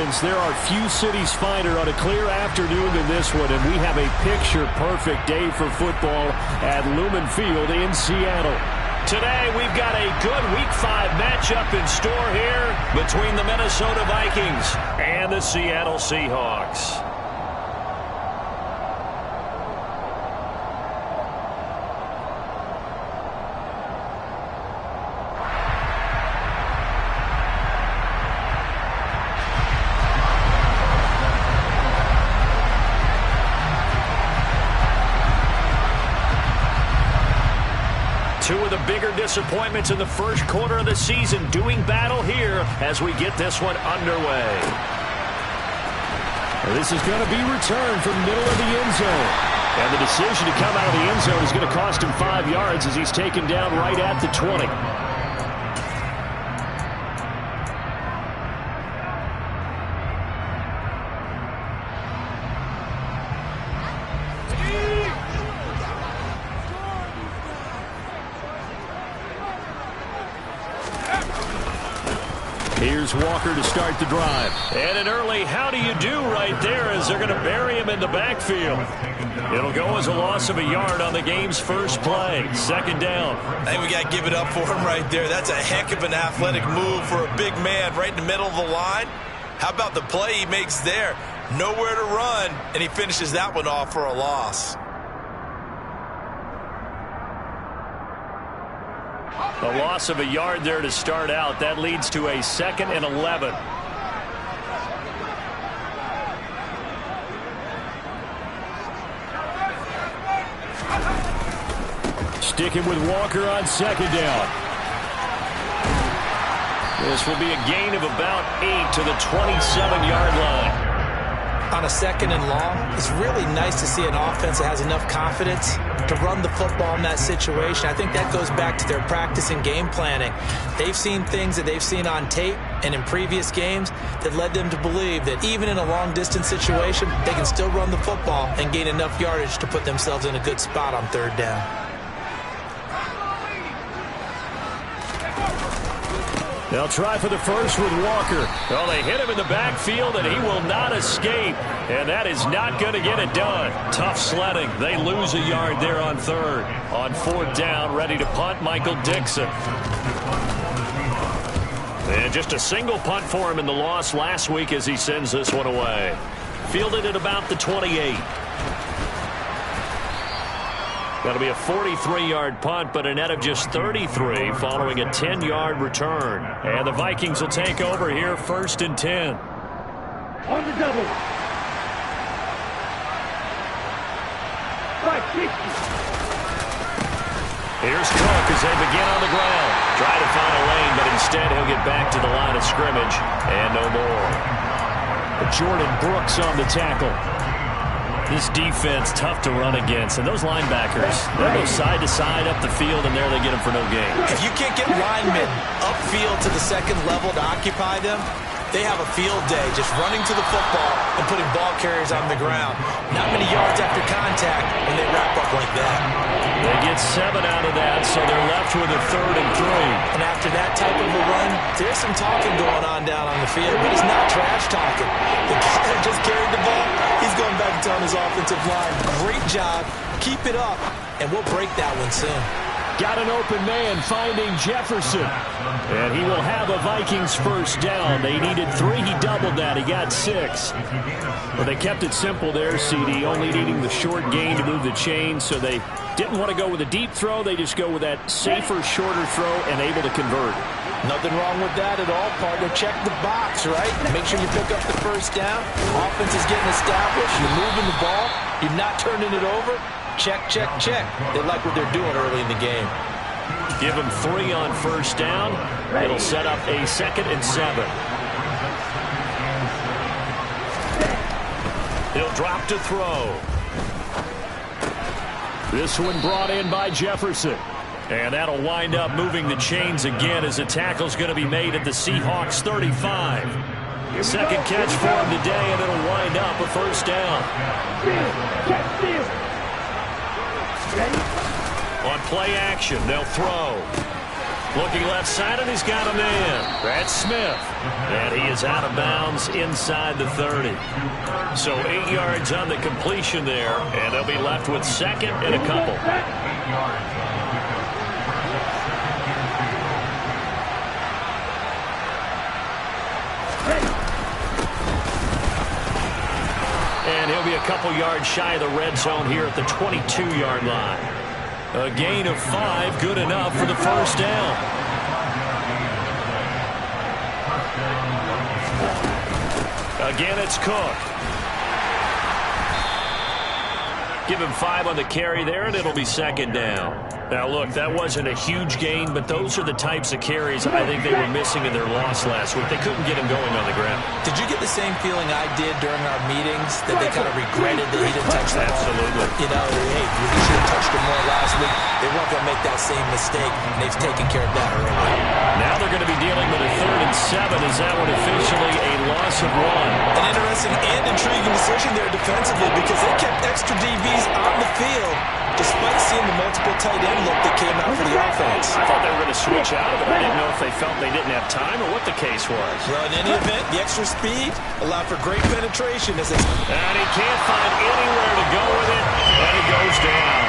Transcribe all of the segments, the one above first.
fans, there are few cities finer on a clear afternoon than this one, and we have a picture-perfect day for football at Lumen Field in Seattle. Today, we've got a good Week 5 matchup in store here between the Minnesota Vikings and the Seattle Seahawks. Two of the bigger disappointments in the first quarter of the season doing battle here as we get this one underway. This is going to be returned from the middle of the end zone. And the decision to come out of the end zone is going to cost him 5 yards as he's taken down right at the 20. Here's Walker to start the drive. And an early how do you do right there as they're going to bury him in the backfield. It'll go as a loss of a yard on the game's first play. Second down. I think we got to give it up for him right there. That's a heck of an athletic move for a big man right in the middle of the line. How about the play he makes there? Nowhere to run, and he finishes that one off for a loss. A loss of a yard there to start out. That leads to a 2nd and 11. Sticking with Walker on second down. This will be a gain of about 8 to the 27-yard line. On a 2nd and long, it's really nice to see an offense that has enough confidence to run the football in that situation. I think that goes back to their practice and game planning. They've seen things that they've seen on tape and in previous games that led them to believe that even in a long-distance situation, they can still run the football and gain enough yardage to put themselves in a good spot on 3rd down. They'll try for the first with Walker. Well, they hit him in the backfield, and he will not escape. And that is not going to get it done. Tough sledding. They lose a yard there on 3rd. On 4th down, ready to punt, Michael Dickson. And just a single punt for him in the loss last week as he sends this one away. Fielded at about the 28. That'll be a 43-yard punt, but a net of just 33 following a 10-yard return. And the Vikings will take over here 1st and 10. On the double. 550. Here's Cook as they begin on the ground. Try to find a lane, but instead he'll get back to the line of scrimmage. And no more. Jordan Brooks on the tackle. This defense tough to run against, and those linebackers, they go side to side up the field, and there they get them for no gain. If you can't get linemen upfield to the 2nd level to occupy them, they have a field day just running to the football and putting ball carriers on the ground. Not many yards after contact when they wrap up like that. They get 7 out of that, so they're left with a 3rd and 3. And after that type of a run, there's some talking going on down on the field, but it's not trash talking. The guy that just carried the ball, he's going back and telling his offensive line, great job, keep it up, and we'll break that one soon. Got an open man finding Jefferson. And he will have a Vikings first down. They needed 3. He doubled that. He got 6. Well, they kept it simple there, CD, only needing the short gain to move the chain, so they didn't want to go with a deep throw. They just go with that safer, shorter throw and able to convert. Nothing wrong with that at all, partner. Check the box, right? Make sure you pick up the first down. Offense is getting established. You're moving the ball. You're not turning it over. Check, check, check. They like what they're doing early in the game. Give them 3 on first down. It'll set up a 2nd and 7. He'll drop to throw. This one brought in by Jefferson. And that'll wind up moving the chains again as the tackle's going to be made at the Seahawks 35. Second catch for him today, and it'll wind up a first down. On play action, they'll throw. Looking left side, and he's got a man. That's Smith. And he is out of bounds inside the 30. So 8 yards on the completion there, and they'll be left with second and a couple. And he'll be a couple yards shy of the red zone here at the 22-yard line. A gain of 5, good enough for the first down. Again, it's Cook. Give him 5 on the carry there, and it'll be second down. Now, look, that wasn't a huge gain, but those are the types of carries I think they were missing in their loss last week. They couldn't get him going on the ground. Did you get the same feeling I did during our meetings, that they kind of regretted that he didn't touch the ball? Absolutely. You know, hey, we should have touched him more last week. They weren't going to make that same mistake, and they've taken care of that early. Now they're going to be dealing with a 3rd and 7. Is that one officially a loss of 1? An interesting and intriguing decision there defensively, because they kept extra DBs on the field despite seeing the multiple tight end look that came out for the offense. I thought they were going to switch out of it. I didn't know if they felt they didn't have time or what the case was. Well, in any event, the extra speed allowed for great penetration. And he can't find anywhere to go with it, and it goes down.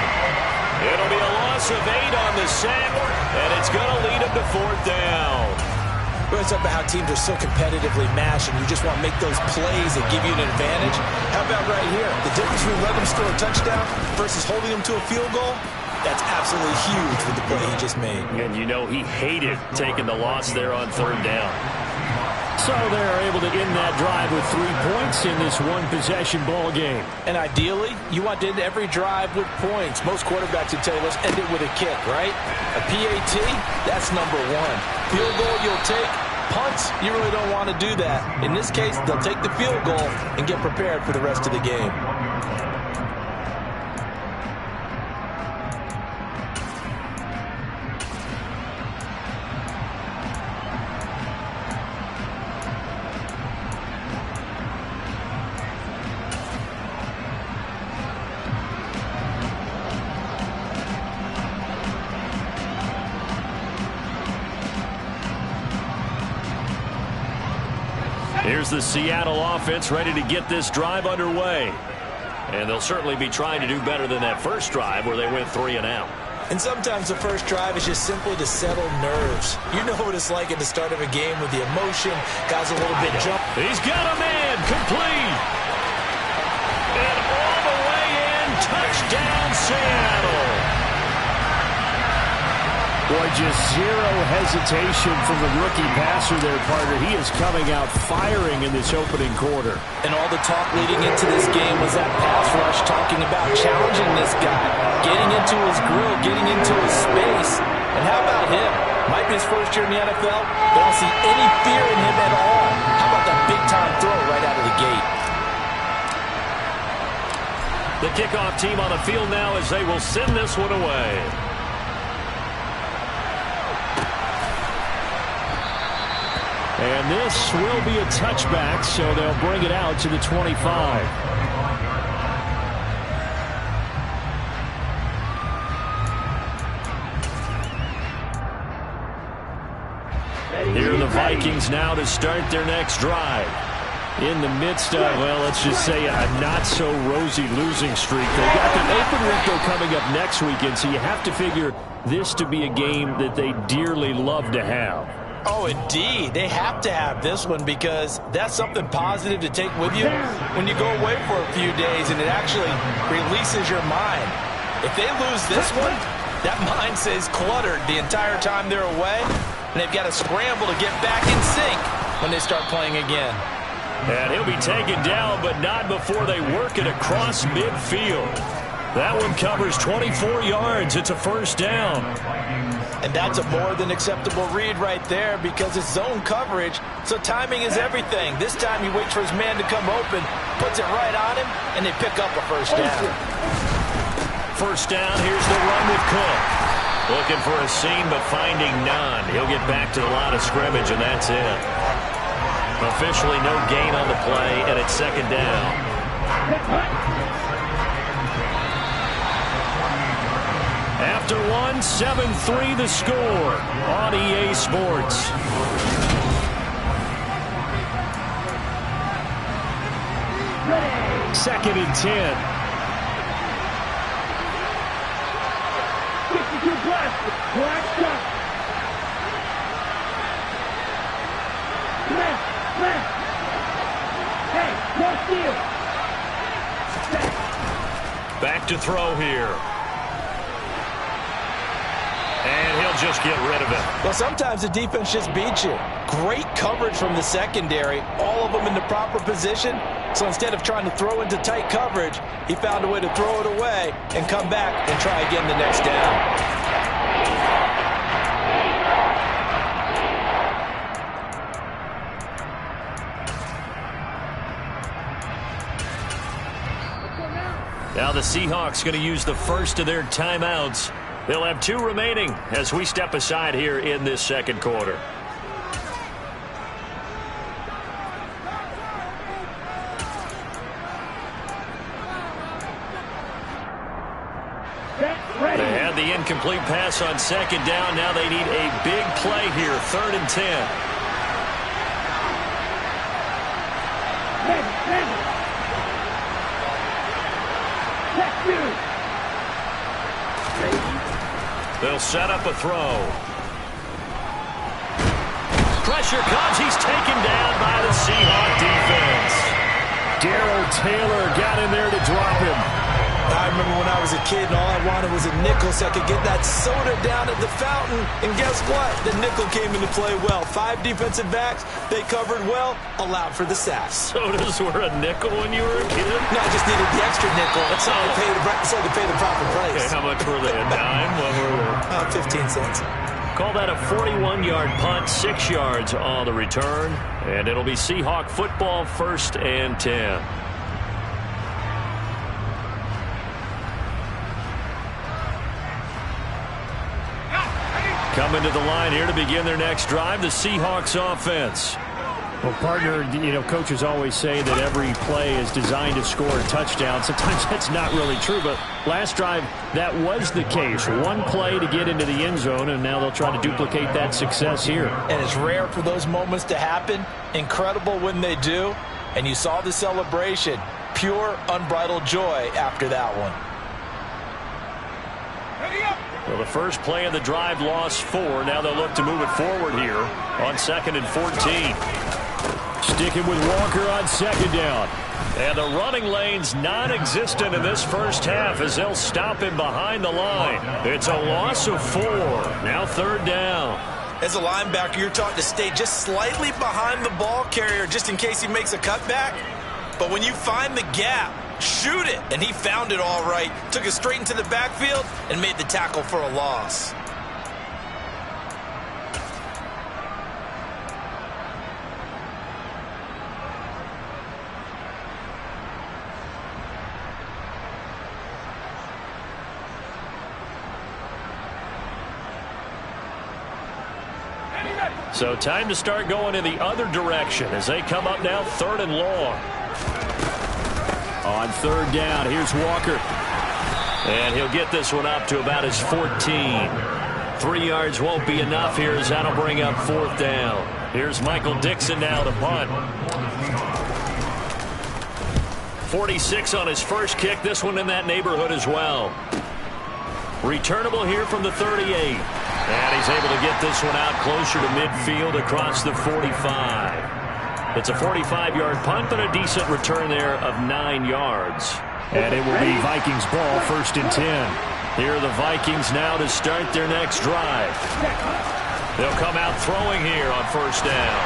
It'll be a loss of 8 on the sack, and it's going to lead him to 4th down. Well, it's about how teams are so competitively matched, and you just want to make those plays that give you an advantage. How about right here? The difference between letting them score a touchdown versus holding them to a field goal, that's absolutely huge with the play he just made. And you know he hated taking the loss there on 3rd down. So they're able to end that drive with 3 points in this one-possession ball game. And ideally, you want to end every drive with points. Most quarterbacks would tell you, let's end it with a kick, right? A PAT, that's number 1. Field goal you'll take. Punts, you really don't want to do that. In this case, they'll take the field goal and get prepared for the rest of the game. Here's the Seattle offense ready to get this drive underway. And they'll certainly be trying to do better than that first drive where they went 3 and out. And sometimes the first drive is just simply to settle nerves. You know what it's like at the start of a game with the emotion, guys a little bit jump. He's got a man, complete. And all the way in, touchdown Seattle. Boy, just zero hesitation from the rookie passer there, partner. He is coming out firing in this opening quarter. And all the talk leading into this game was that pass rush talking about challenging this guy, getting into his grill, getting into his space. And how about him? Might be his first year in the NFL, but I don't see any fear in him at all. How about that big-time throw right out of the gate? The kickoff team on the field now as they will send this one away. And this will be a touchback, so they'll bring it out to the 25. Here are the Vikings now to start their next drive. In the midst of, well, let's just say a not-so-rosy losing streak. They've got the open week, though, coming up next weekend, so you have to figure this to be a game that they dearly love to have. Oh, indeed. They have to have this one because that's something positive to take with you when you go away for a few days, and it actually releases your mind. If they lose this one, that mind stays cluttered the entire time they're away, and they've got to scramble to get back in sync when they start playing again. And he'll be taken down, but not before they work it across midfield. That one covers 24 yards. It's a first down. And that's a more than acceptable read right there because it's zone coverage, so timing is everything. This time he waits for his man to come open, puts it right on him, and they pick up a first down. First down, here's the run with Cook. Looking for a seam, but finding none. He'll get back to the line of scrimmage, and that's it. Officially no gain on the play, and it's second down. after one. 7-3 the score on EA Sports. Second and 10. 62 plus. Black shot. Left. Hey, no steal. Back to throw here. And he'll just get rid of it. Well, sometimes the defense just beats you. Great coverage from the secondary. All of them in the proper position. So instead of trying to throw into tight coverage, he found a way to throw it away and come back and try again the next down. Now the Seahawks going to use the first of their timeouts. They'll have 2 remaining as we step aside here in this second quarter. They had the incomplete pass on second down. Now they need a big play here. 3rd and 10. They'll set up a throw. Pressure comes. He's taken down by the Seahawk defense. Darrell Taylor got in there to drop him. I remember when I was a kid and all I wanted was a nickel so I could get that soda down at the fountain. And guess what? The nickel came into play well. 5 defensive backs. They covered well, allowed for the sacks. Sodas were a nickel when you were a kid? No, I just needed the extra nickel so I could pay the proper price. Okay, how much were they? A dime? What were they? 15 cents. Call that a 41-yard punt, 6 yards on the return. And it'll be Seahawk football, 1st and 10. Coming to the line here to begin their next drive, the Seahawks offense. Well, partner, coaches always say that every play is designed to score a touchdown. Sometimes that's not really true, but last drive, that was the case. 1 play to get into the end zone, and now they'll try to duplicate that success here. And it's rare for those moments to happen. Incredible when they do. And you saw the celebration. Pure, unbridled joy after that one. Well, the first play of the drive lost 4. Now they'll look to move it forward here on 2nd and 14. Sticking with Walker on 2nd down. And the running lane's non-existent in this first half as they'll stop him behind the line. It's a loss of 4. Now 3rd down. As a linebacker, you're taught to stay just slightly behind the ball carrier just in case he makes a cutback. But when you find the gap, shoot it. And he found it all right. Took it straight into the backfield and made the tackle for a loss. So time to start going in the other direction as they come up now 3rd and long. On 3rd down, here's Walker. And he'll get this one up to about his 14. 3 yards won't be enough here as that'll bring up 4th down. Here's Michael Dixon now to punt. 46 on his first kick. This one in that neighborhood as well. Returnable here from the 38. And he's able to get this one out closer to midfield across the 45. It's a 45-yard punt, but a decent return there of 9 yards. And it will be Vikings ball, 1st and 10. Here are the Vikings now to start their next drive. They'll come out throwing here on 1st down.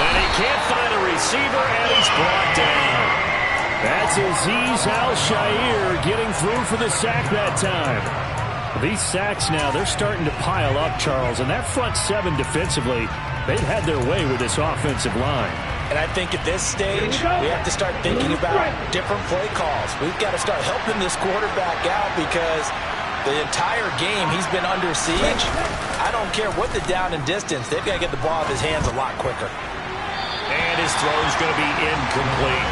And he can't find a receiver, and he's brought down. That's Azeez Al-Shaair getting through for the sack that time. These sacks now, they're starting to pile up, Charles. And that front 7 defensively, they've had their way with this offensive line. And I think at this stage, we have to start thinking about different play calls. We've got to start helping this quarterback out because the entire game he's been under siege. I don't care what the down and distance. They've got to get the ball out of his hands a lot quicker. And his throw is going to be incomplete.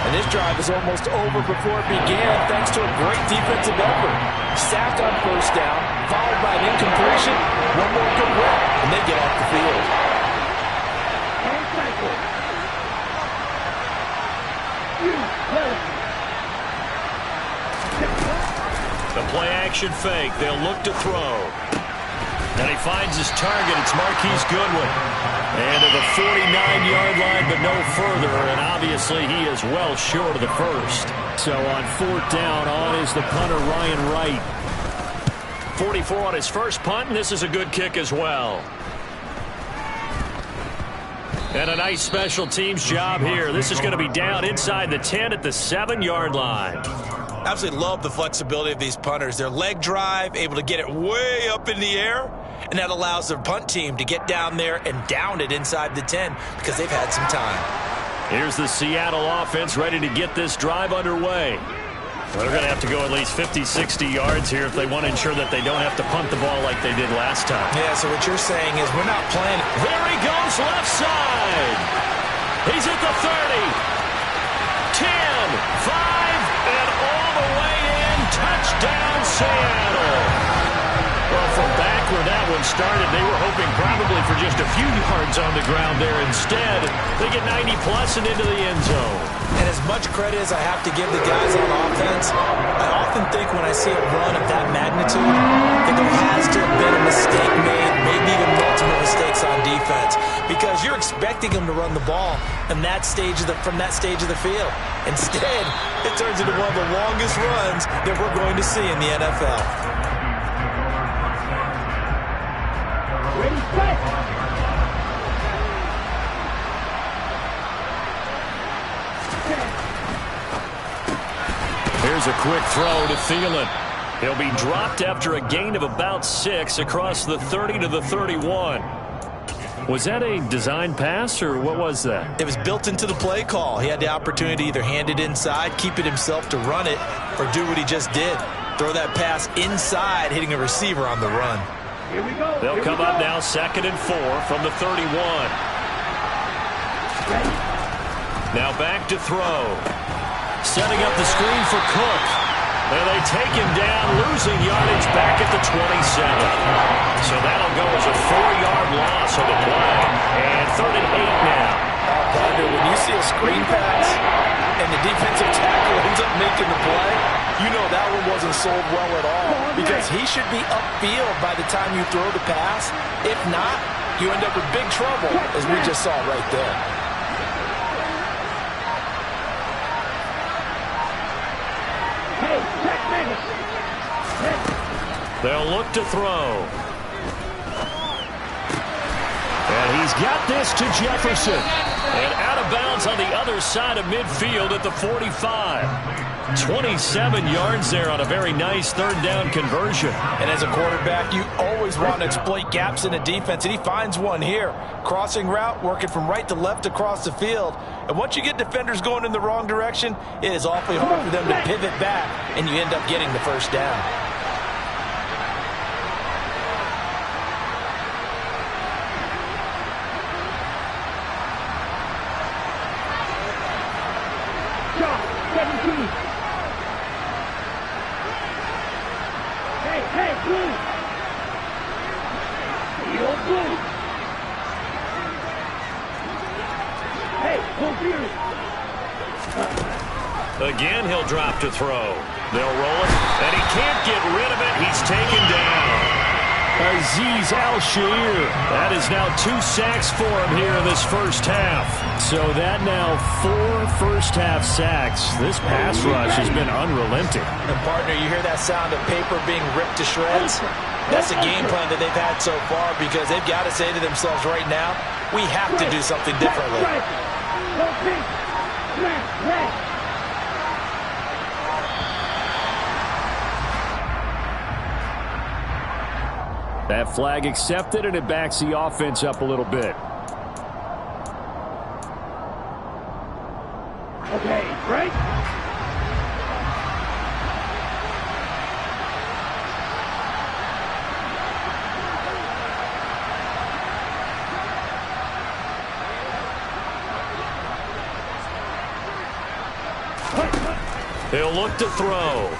And this drive is almost over before it began thanks to a great defensive effort. Sacked on 1st down, followed by an incompletion. One more good rip, and they get off the field. And cycle. The play-action fake. They'll look to throw. And he finds his target. It's Marquise Goodwin. And to the 49-yard line, but no further. And obviously, he is well short of the first. So on fourth down, on is the punter, Ryan Wright. 44 on his first punt, and this is a good kick as well. And a nice special teams job here. This is going to be down inside the 10 at the 7-yard line. Absolutely love the flexibility of these punters. Their leg drive, able to get it way up in the air, and that allows their punt team to get down there and down it inside the 10 because they've had some time. Here's the Seattle offense ready to get this drive underway. They're going to have to go at least 50, 60 yards here if they want to ensure that they don't have to punt the ball like they did last time. Yeah, so what you're saying is we're not playing. There he goes, left side. He's at the 30. 10, 5, and all the way in. Touchdown, Seattle. Well, from back where that one started, they were hoping probably for just a few yards on the ground there. Instead, they get 90-plus and into the end zone. And as much credit as I have to give the guys on offense, I often think when I see a run of that magnitude that there has to have been a mistake made, maybe even multiple mistakes on defense, because you're expecting them to run the ball from that stage of the field. Instead, it turns into one of the longest runs that we're going to see in the NFL. Ready, set. Here's a quick throw to Thielen. He'll be dropped after a gain of about 6 across the 30 to the 31. Was that a design pass, or what was that? It was built into the play call. He had the opportunity to either hand it inside, keep it himself to run it, or do what he just did. Throw that pass inside, hitting a receiver on the run. Here we go. They'll come up now 2nd and 4 from the 31. Ready. Now back to throw. Setting up the screen for Cook. And they take him down, losing yardage back at the 27. So that'll go as a 4-yard loss on the play. And 3rd and 8 now. Partner, when you see a screen pass and the defensive tackle ends up making the play, you know that one wasn't sold well at all, because he should be upfield by the time you throw the pass. If not, you end up with big trouble, as we just saw right there. Hey, check me. They'll look to throw. And he's got this to Jefferson. And out of bounds on the other side of midfield at the 45. 27 yards there on a very nice 3rd down conversion. And as a quarterback, you always want to exploit gaps in the defense, and he finds one here. Crossing route, working from right to left across the field. And once you get defenders going in the wrong direction, it is awfully hard for them to pivot back, and you end up getting the first down. Shot, 17. Hey, blue. You're blue. Hey, pull through. Again, he'll drop to throw. They'll roll it, and he can't get rid of it. He's taken down. Azeez Al-Shaair. That is now 2 sacks for him here in this first half. So that now 4 first-half sacks. This pass rush has been unrelenting. And partner, you hear that sound of paper being ripped to shreds? That's the game plan that they've had so far, because they've got to say to themselves right now, we have to do something differently. Go pink. Smash, red. That flag accepted, and it backs the offense up a little bit. Okay, break. He'll look to throw.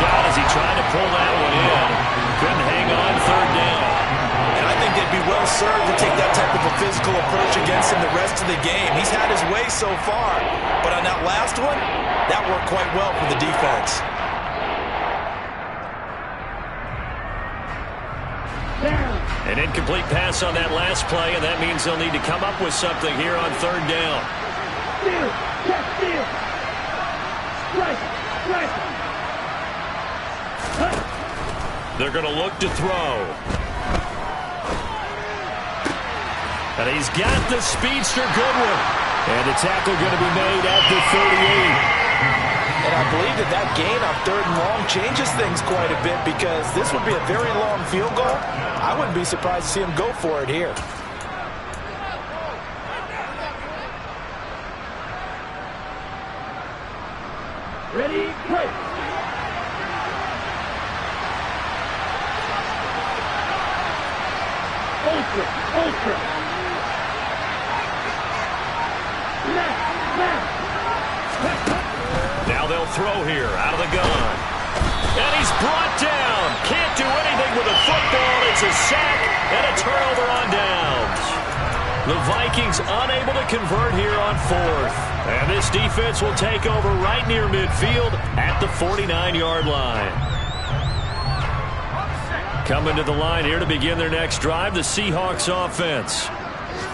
shot as he tried to pull that one in. Couldn't hang on third down. And I think they'd be well served to take that type of a physical approach against him the rest of the game. He's had his way so far, but on that last one, that worked quite well for the defense. An incomplete pass on that last play, and that means they'll need to come up with something here on third down. Steal, catch, steal. Strike, strike. They're going to look to throw. And he's got the speedster Goodwin. And the tackle going to be made at the 38. And I believe that gain on third and long changes things quite a bit, because this would be a very long field goal. I wouldn't be surprised to see him go for it here. Ready, play. Ultra, ultra. Now they'll throw here out of the gun. And he's brought down. Can't do anything with a football. It's a sack and a turnover on downs. The Vikings unable to convert here on fourth. And this defense will take over right near midfield at the 49-yard line. Coming to the line here to begin their next drive, the Seahawks offense.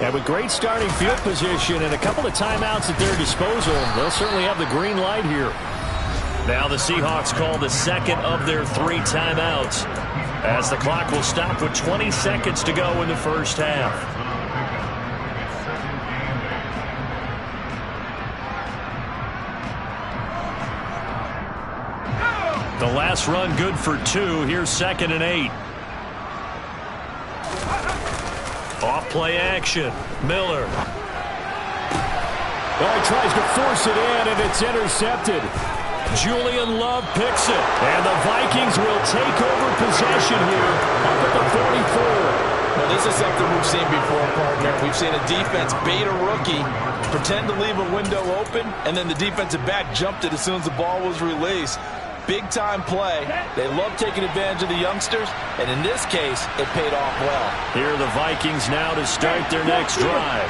And with great starting field position and a couple of timeouts at their disposal, they'll certainly have the green light here. Now the Seahawks call the second of their 3 timeouts, as the clock will stop with 20 seconds to go in the first half. The last run good for 2. Here's 2nd and 8. Off play action. Miller. Oh, he tries to force it in, and it's intercepted. Julian Love picks it. And the Vikings will take over possession here up at the 44. Well, this is something we've seen before, partner. We've seen a defense bait a rookie, pretend to leave a window open, and then the defensive back jumped it as soon as the ball was released. Big-time play. They love taking advantage of the youngsters, and in this case, it paid off well. Here are the Vikings now to start their next drive.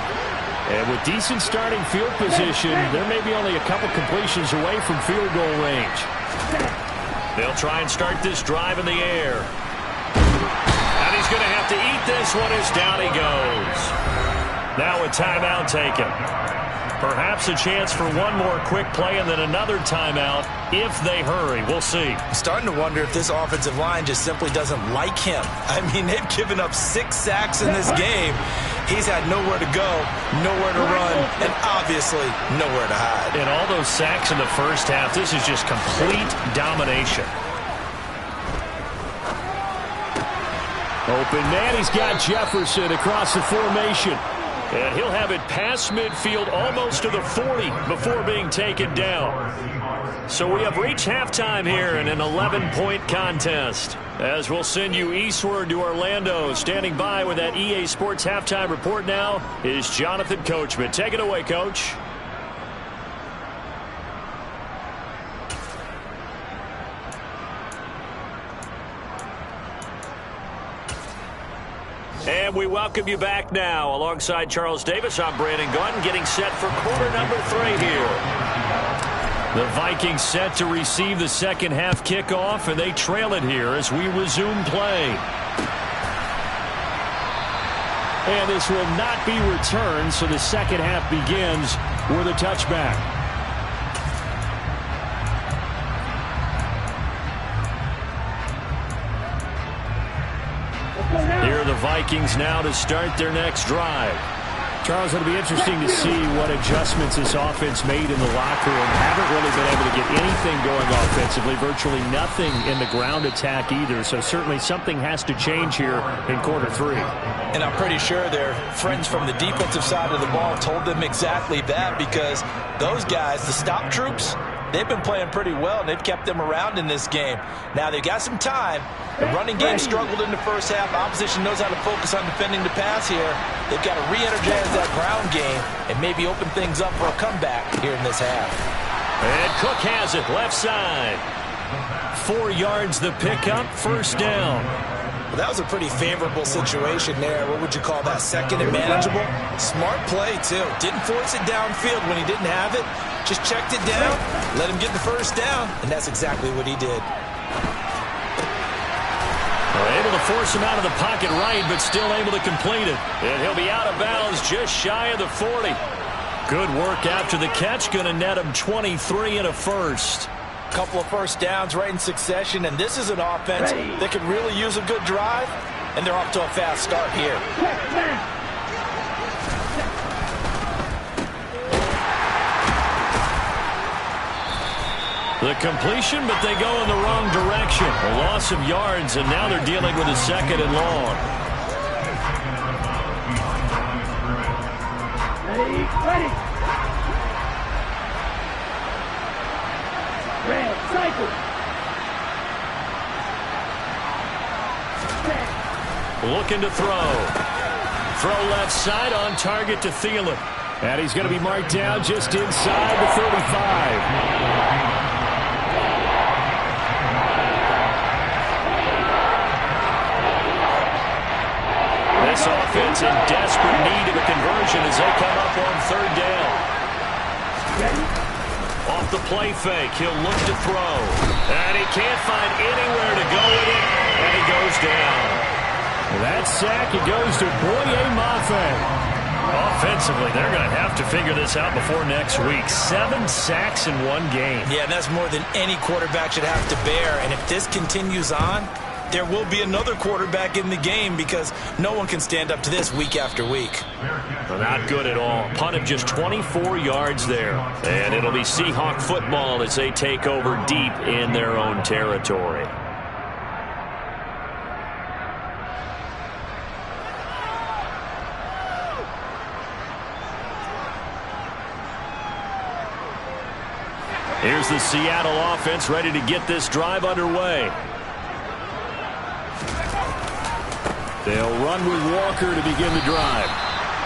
And with decent starting field position, there may be only a couple completions away from field goal range. They'll try and start this drive in the air. And he's going to have to eat this one as down he goes. Now a timeout taken. Perhaps a chance for one more quick play and then another timeout if they hurry. We'll see. I'm starting to wonder if this offensive line just simply doesn't like him. I mean, they've given up 6 sacks in this game. He's had nowhere to go, nowhere to run, and obviously nowhere to hide. And all those sacks in the first half, this is just complete domination. Open man, he's got Jefferson across the formation. And he'll have it past midfield almost to the 40 before being taken down. So we have reached halftime here in an 11-point contest. As we'll send you eastward to Orlando. Standing by with that EA Sports halftime report now is Jonathan Coachman. Take it away, Coach. And we welcome you back now. Alongside Charles Davis, I'm Brandon Gunn, getting set for quarter number 3 here. The Vikings set to receive the second half kickoff, and they trail it here as we resume play. And this will not be returned, so the second half begins with a touchback. Here are the Vikings now to start their next drive. Charles, it'll be interesting to see what adjustments this offense made in the locker room. Haven't really been able to get anything going offensively, virtually nothing in the ground attack either. So certainly something has to change here in quarter 3. And I'm pretty sure their friends from the defensive side of the ball told them exactly that, because those guys, the stop troops, they've been playing pretty well, and they've kept them around in this game. Now, they've got some time. The running game struggled in the first half. Opposition knows how to focus on defending the pass here. They've got to re-energize that ground game and maybe open things up for a comeback here in this half. And Cook has it left side. 4 yards the pickup, first down. Well, that was a pretty favorable situation there. What would you call that? Second and manageable? Smart play, too. Didn't force it downfield when he didn't have it. Just checked it down, let him get the first down, and that's exactly what he did. They're able to force him out of the pocket right, but still able to complete it. And he'll be out of bounds just shy of the 40. Good work after the catch. Going to net him 23 and a first. Couple of first downs right in succession, and this is an offense that could really use a good drive, and they're off to a fast start here. The completion, but they go in the wrong direction. A loss of yards, and now they're dealing with a second and long. Ready. Red, cycle. Looking to throw. Throw left side on target to Thielen. And he's going to be marked down just inside the 35. This offense in desperate need of a conversion as they come up on third down. Off the play fake, he'll look to throw. And he can't find anywhere to go with it, and he goes down. That sack, it goes to Boye Mafe. Offensively, they're going to have to figure this out before next week. 7 sacks in one game. Yeah, and that's more than any quarterback should have to bear. And if this continues on, there will be another quarterback in the game because no one can stand up to this week after week. Not good at all. Punt of just 24 yards there. And it'll be Seahawk football as they take over deep in their own territory. Here's the Seattle offense ready to get this drive underway. They'll run with Walker to begin the drive.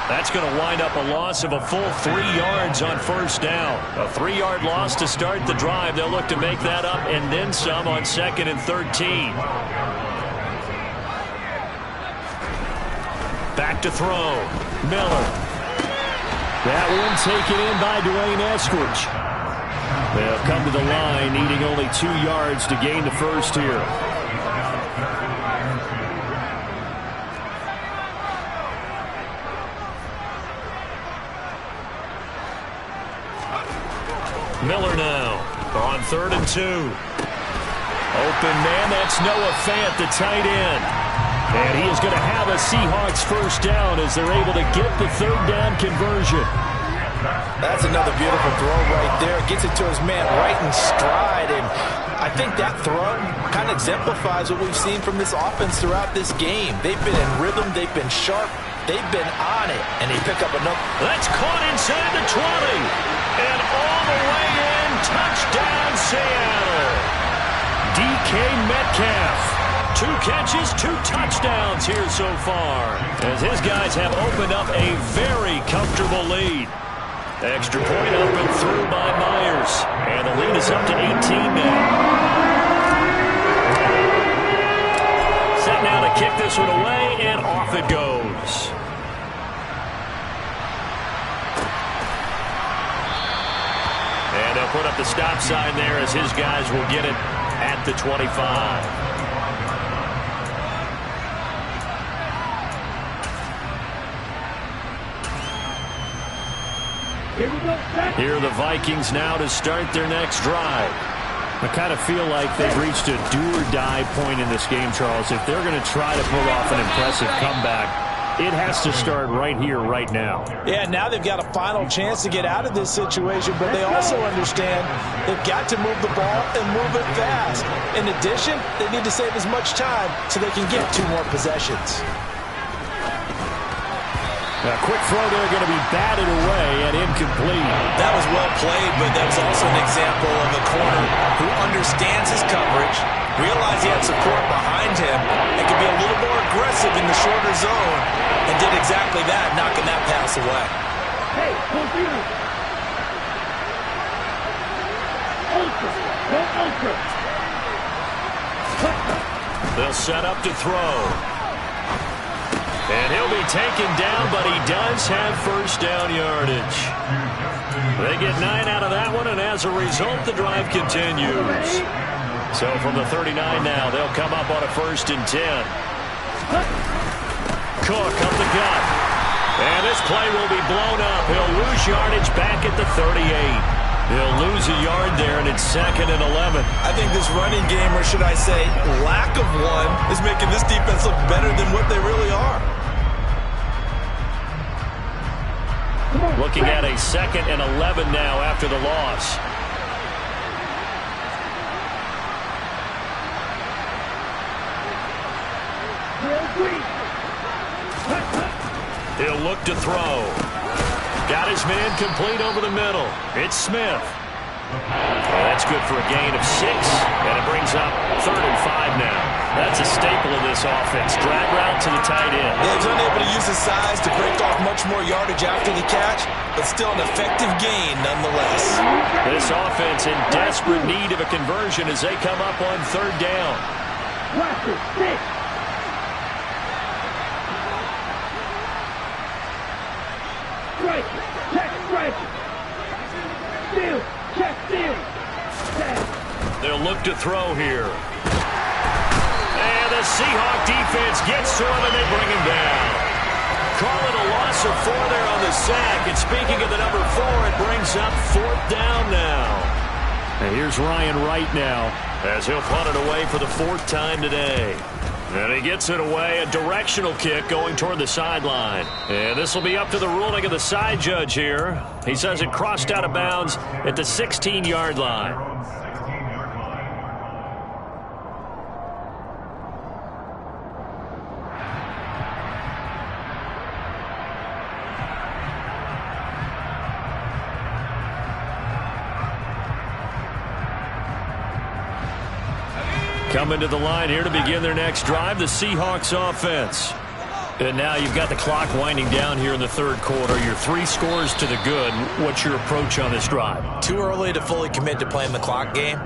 That's going to wind up a loss of a full 3 yards on first down. A 3-yard loss to start the drive. They'll look to make that up and then some on 2nd and 13. Back to throw. Miller. That one taken in by Dwayne Eskridge. They'll come to the line, needing only 2 yards to gain the first here. Miller now on 3rd and 2. Open man, that's Noah Fant, the tight end. And he is going to have a Seahawks first down as they're able to get the 3rd down conversion. That's another beautiful throw right there. Gets it to his man right in stride. And I think that throw kind of exemplifies what we've seen from this offense throughout this game. They've been in rhythm. They've been sharp. They've been on it. And they pick up another. That's caught inside the 20. And all the way in. Touchdown, Seattle. DK Metcalf. 2 catches, 2 touchdowns here so far. As his guys have opened up a very comfortable lead. Extra point up and through by Myers. And the lead is up to 18 now. Set now to kick this one away, and off it goes. And they'll put up the stop sign there as his guys will get it at the 25. Here are the Vikings now to start their next drive. I kind of feel like they've reached a do-or-die point in this game, Charles. If they're going to try to pull off an impressive comeback, it has to start right here, right now. Yeah, now they've got a final chance to get out of this situation, but they also understand they've got to move the ball and move it fast. In addition, they need to save as much time so they can get 2 more possessions. A quick throw there going to be batted away and incomplete. That was well played, but that was also an example of a corner who understands his coverage, realized he had support behind him, and could be a little more aggressive in the shorter zone, and did exactly that, knocking that pass away. Hey, computer. Ultra. Go ultra. They'll set up to throw. And he'll be taken down, but he does have first down yardage. They get 9 out of that one, and as a result, the drive continues. So from the 39 now, they'll come up on a 1st and 10. Cook up the gut. And this play will be blown up. He'll lose yardage back at the 38. He'll lose a yard there, and it's 2nd and 11. I think this running game, or should I say lack of one, is making this defense look better than what they really are. Looking at a 2nd and 11 now after the loss. He'll look to throw. Got his man complete over the middle. It's Smith. That's good for a gain of 6, and it brings up 3rd and 5 now. That's a staple of this offense. Drag route to the tight end. Yeah, he's unable to use his size to break off much more yardage after the catch, but still an effective gain nonetheless. This offense in desperate need of a conversion as they come up on 3rd down. Watch it, 6. Strike it, check, strike it. Steal, check, steal. They'll look to throw here. And the Seahawk defense gets to him, and they bring him down. Call it a loss of 4 there on the sack. And speaking of the number 4, it brings up 4th down now. And here's Ryan Wright now as he'll punt it away for the 4th time today. And he gets it away, a directional kick going toward the sideline. And this will be up to the ruling of the side judge here. He says it crossed out of bounds at the 16-yard line. Coming to the line here to begin their next drive, the Seahawks offense. And now you've got the clock winding down here in the 3rd quarter. Your 3 scores to the good. What's your approach on this drive? Too early to fully commit to playing the clock game.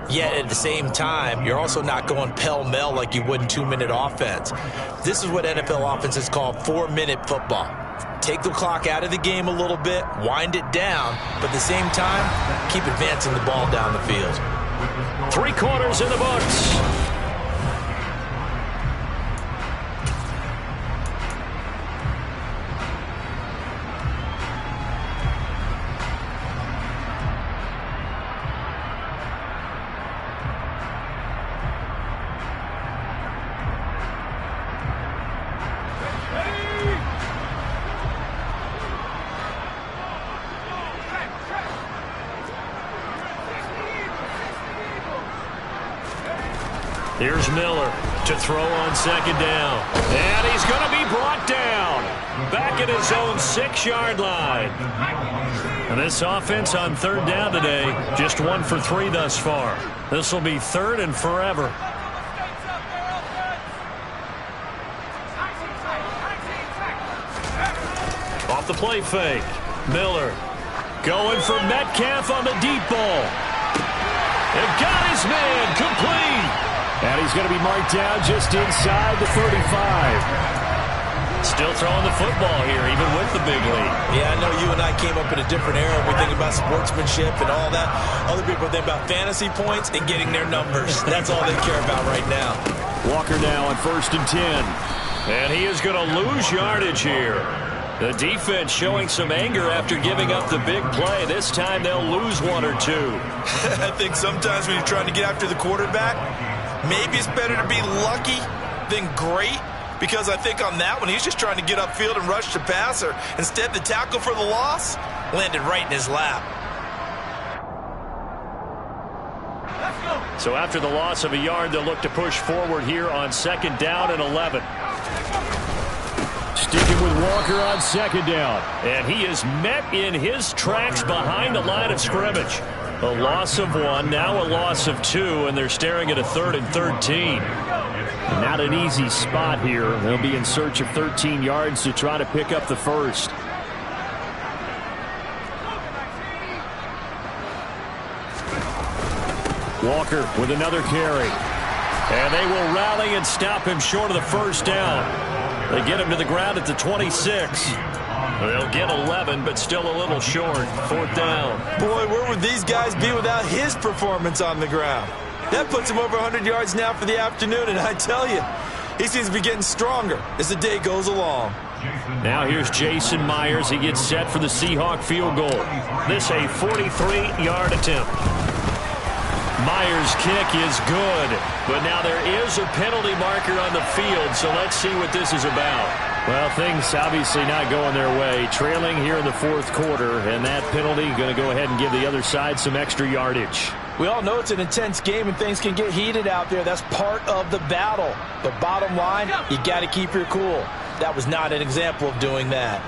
Yet at the same time, you're also not going pell-mell like you would in 2-minute offense. This is what NFL offenses call 4-minute football. Take the clock out of the game a little bit, wind it down, but at the same time, keep advancing the ball down the field. 3 quarters in the books. Here's Miller to throw on 2nd down. And he's going to be brought down. Back at his own 6-yard line. And this offense on 3rd down today, just 1 for 3 thus far. This will be 3rd and forever. Off the play fake. Miller going for Metcalf on the deep ball. And got his man complete. And he's going to be marked down just inside the 35. Still throwing the football here, even with the big lead. Yeah, I know you and I came up in a different era. We think about sportsmanship and all that. Other people think about fantasy points and getting their numbers. That's all they care about right now. Walker now on 1st and 10. And he is going to lose yardage here. The defense showing some anger after giving up the big play. This time they'll lose 1 or 2. I think sometimes when you're trying to get after the quarterback, maybe it's better to be lucky than great, because I think on that one, he's just trying to get upfield and rush the passer. Instead, the tackle for the loss landed right in his lap. So after the loss of a yard, they'll look to push forward here on 2nd down and 11. Sticking with Walker on 2nd down. And he is met in his tracks behind the line of scrimmage. A loss of 1, now a loss of 2, and they're staring at a 3rd and 13. Not an easy spot here. They'll be in search of 13 yards to try to pick up the 1st. Walker with another carry. And they will rally and stop him short of the first down. They get him to the ground at the 26. They'll get 11, but still a little short. 4th down. Boy, where would these guys be without his performance on the ground? That puts him over 100 yards now for the afternoon, and I tell you, he seems to be getting stronger as the day goes along. Now here's Jason Myers. He gets set for the Seahawk field goal. This a 43-yard attempt. Myers' kick is good, but now there is a penalty marker on the field, so let's see what this is about. Well, things obviously not going their way. Trailing here in the 4th quarter, and that penalty going to go ahead and give the other side some extra yardage. We all know it's an intense game and things can get heated out there. That's part of the battle. But bottom line, you got to keep your cool. That was not an example of doing that.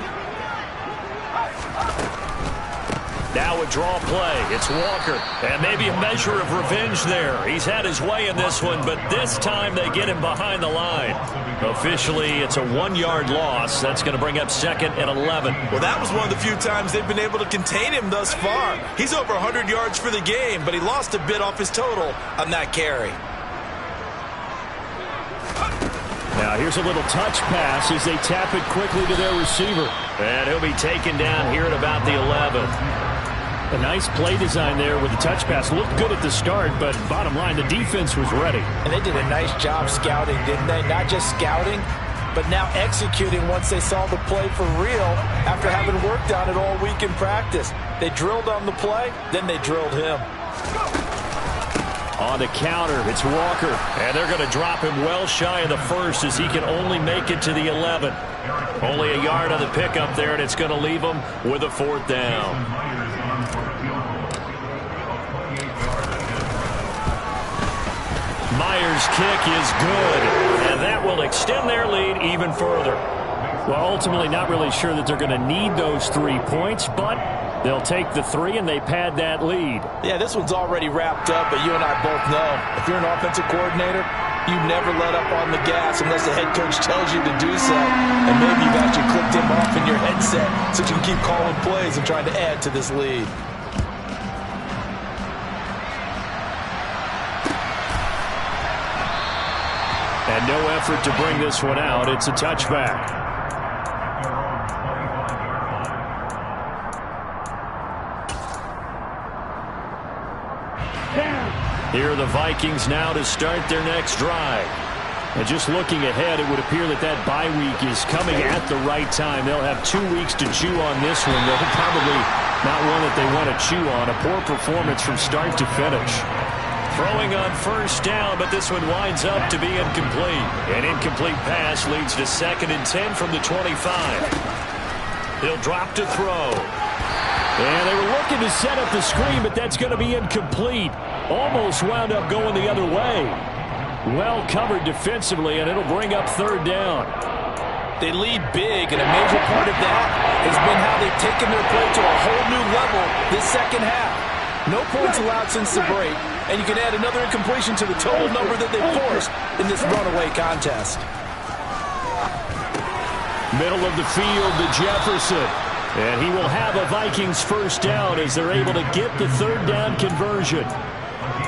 Now a draw play. It's Walker. And maybe a measure of revenge there. He's had his way in this one, but this time they get him behind the line. Officially, it's a 1-yard loss. That's going to bring up 2nd and 11. Well, that was one of the few times they've been able to contain him thus far. He's over 100 yards for the game, but he lost a bit off his total on that carry. Now here's a little touch pass as they tap it quickly to their receiver. And he'll be taken down here at about the 11. A nice play design there with the touch pass. Looked good at the start, but bottom line, the defense was ready. And they did a nice job scouting, didn't they? Not just scouting, but now executing once they saw the play for real after having worked on it all week in practice. They drilled on the play, then they drilled him. On the counter, it's Walker. And they're going to drop him well shy of the first as he can only make it to the 11. Only a yard on the pickup there, and it's going to leave him with a 4th down. Myers' kick is good, and that will extend their lead even further. Well, ultimately not really sure that they're going to need those 3 points, but they'll take the 3 and they pad that lead. Yeah, this one's already wrapped up, but you and I both know if you're an offensive coordinator, you never let up on the gas unless the head coach tells you to do so. And maybe you've actually clicked him off in your headset so you can keep calling plays and trying to add to this lead. And no effort to bring this one out. It's a touchback. Here are the Vikings now to start their next drive. And just looking ahead, it would appear that bye week is coming at the right time. They'll have 2 weeks to chew on this one. They'll probably not one that they want to chew on. A poor performance from start to finish. Throwing on first down, but this one winds up to be incomplete. An incomplete pass leads to 2nd and 10 from the 25. He'll drop to throw. And they were looking to set up the screen, but that's going to be incomplete. Almost wound up going the other way. Well covered defensively, and it'll bring up 3rd down. They lead big, and a major part of that has been how they've taken their play to a whole new level this second half. No points allowed since the break, and you can add another incompletion to the total number that they forced in this runaway contest. Middle of the field to Jefferson. And he will have a Vikings first down as they're able to get the 3rd down conversion.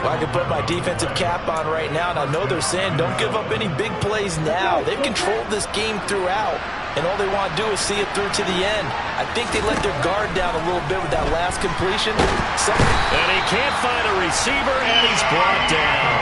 Well, I can put my defensive cap on right now, and I know they're saying don't give up any big plays now. They've controlled this game throughout, and all they want to do is see it through to the end. I think they let their guard down a little bit with that last completion. And he can't find a receiver, and he's brought down.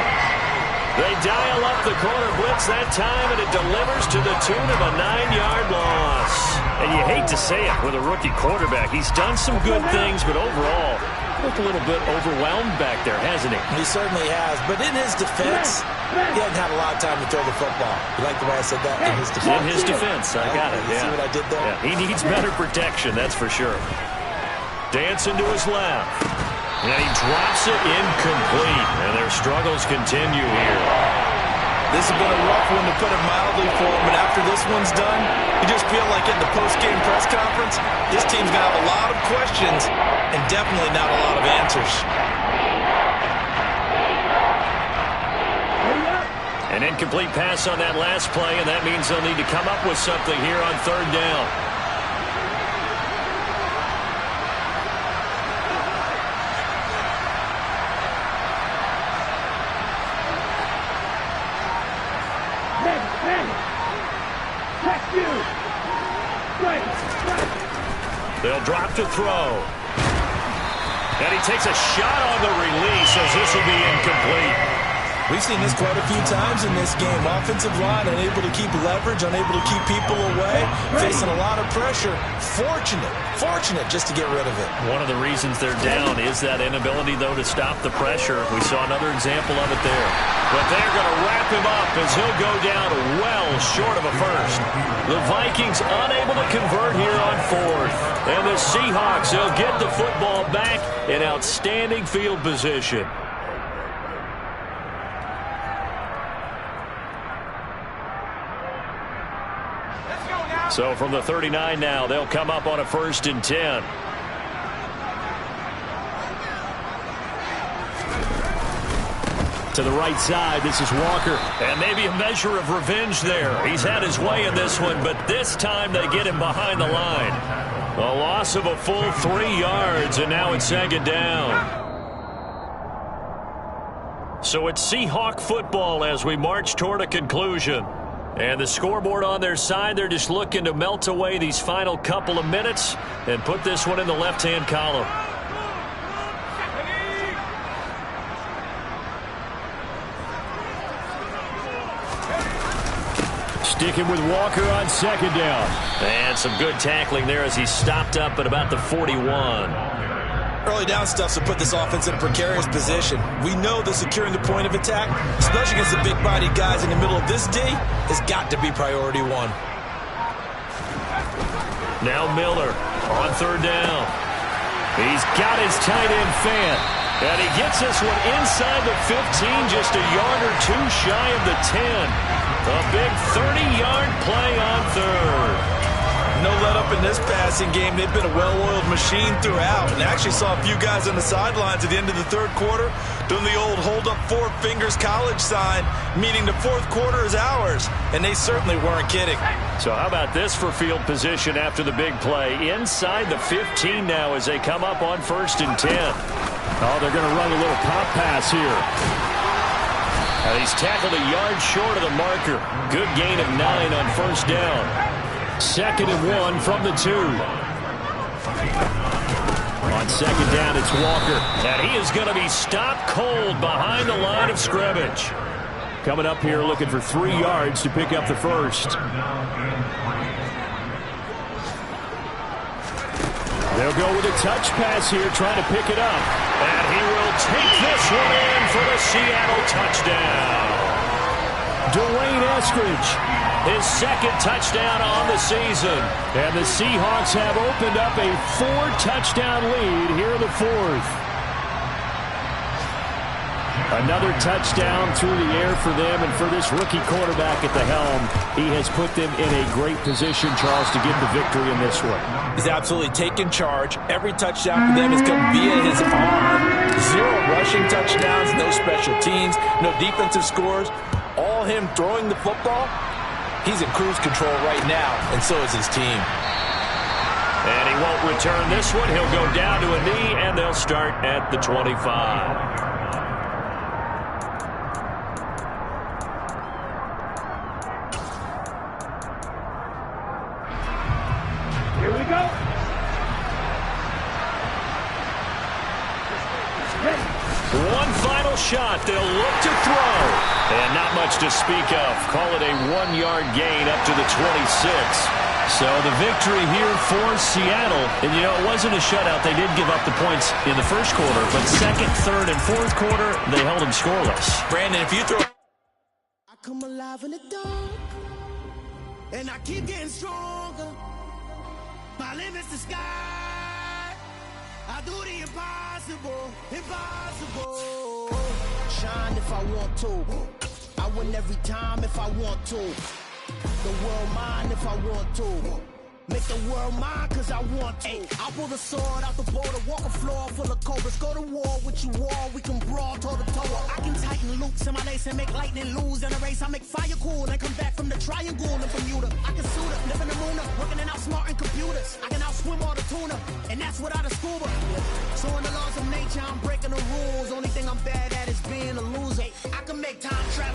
They dial up the corner blitz that time, and it delivers to the tune of a 9-yard loss. And you hate to say it with a rookie quarterback. He's done some good things, but overall, looked a little bit overwhelmed back there, hasn't he? He certainly has. But in his defense, he hasn't had a lot of time to throw the football. You like the way I said that? In his defense. In his defense. I got it. You see what I did there? Yeah, he needs better protection, that's for sure. Dancing to his left. And he drops it incomplete. And their struggles continue here. This has been a rough one, to put it mildly, for him, but after this one's done, you just feel like in the post-game press conference, this team's going to have a lot of questions and definitely not a lot of answers. An incomplete pass on that last play, and that means they'll need to come up with something here on 3rd down. They'll drop to throw. And he takes a shot on the release as this will be incomplete. We've seen this quite a few times in this game. Offensive line unable to keep leverage, unable to keep people away, facing a lot of pressure. Fortunate just to get rid of it. One of the reasons they're down is that inability, though, to stop the pressure. We saw another example of it there. But they're going to wrap him up as he'll go down well short of a first. The Vikings unable to convert here on fourth. And the Seahawks, they'll get the football back in outstanding field position. So from the 39 now, they'll come up on a 1st and 10. To the right side, this is Walker. And maybe a measure of revenge there. He's had his way in this one, but this time they get him behind the line. A loss of a full 3 yards, and now it's 2nd down. So it's Seahawk football as we march toward a conclusion. And the scoreboard on their side, they're just looking to melt away these final couple of minutes and put this one in the left-hand column. Sticking with Walker on 2nd down. And some good tackling there as he stopped up at about the 41. Early down stuff to put this offense in a precarious position. We know that securing the point of attack, especially against the big-bodied guys in the middle of this D, has got to be priority one. Now Miller on 3rd down. He's got his tight end fan. And he gets this one inside the 15, just a yard or two shy of the 10. A big 30-yard play on 3rd. No let up in this passing game. They've been a well-oiled machine throughout. And actually saw a few guys on the sidelines at the end of the 3rd quarter doing the old hold up 4 fingers college sign, meaning the 4th quarter is ours. And they certainly weren't kidding. So how about this for field position after the big play? Inside the 15 now as they come up on 1st and 10. Oh, they're going to run a little pop pass here. And he's tackled a yard short of the marker. Good gain of 9 on 1st down. 2nd and 1 from the 2. On 2nd down, it's Walker. And he is going to be stopped cold behind the line of scrimmage. Coming up here looking for 3 yards to pick up the first. They'll go with a touch pass here, trying to pick it up. And he will take this one in for the Seattle touchdown. Dwayne Eskridge, his 2nd touchdown on the season. And the Seahawks have opened up a 4-touchdown lead here in the 4th. Another touchdown through the air for them, and for this rookie quarterback at the helm, he has put them in a great position, Charles, to get the victory in this one. He's absolutely taken charge. Every touchdown for them has come via his arm. 0 rushing touchdowns, no special teams, no defensive scores. All him throwing the football. He's in cruise control right now, and so is his team. And he won't return this one. He'll go down to a knee, and they'll start at the 25. Here we go. One final shot. They'll look to throw. And not much to speak of. Call it a 1-yard gain up to the 26. So the victory here for Seattle. And, you know, it wasn't a shutout. They did give up the points in the 1st quarter. But 2nd, 3rd, and 4th quarter, they held them scoreless. Brandon, if you throw... I come alive in the dark. And I keep getting stronger. My limit's the sky. I do the impossible, impossible. Shine if I want to. I win every time if I want to. The world mine if I want to. Make the world mine cause I want to. I'll pull the sword out the border, walk a floor full of cobras. Go to war with you all, we can brawl toe to toe. I can tighten loops in my lace and make lightning lose in a race. I make fire cool and come back from the triangle in Bermuda. I can suit up, live in the moon up, working and outsmarting computers. I can outswim all the tuna, and that's without a scuba. So in the laws of nature, I'm breaking the rules. Only thing I'm bad at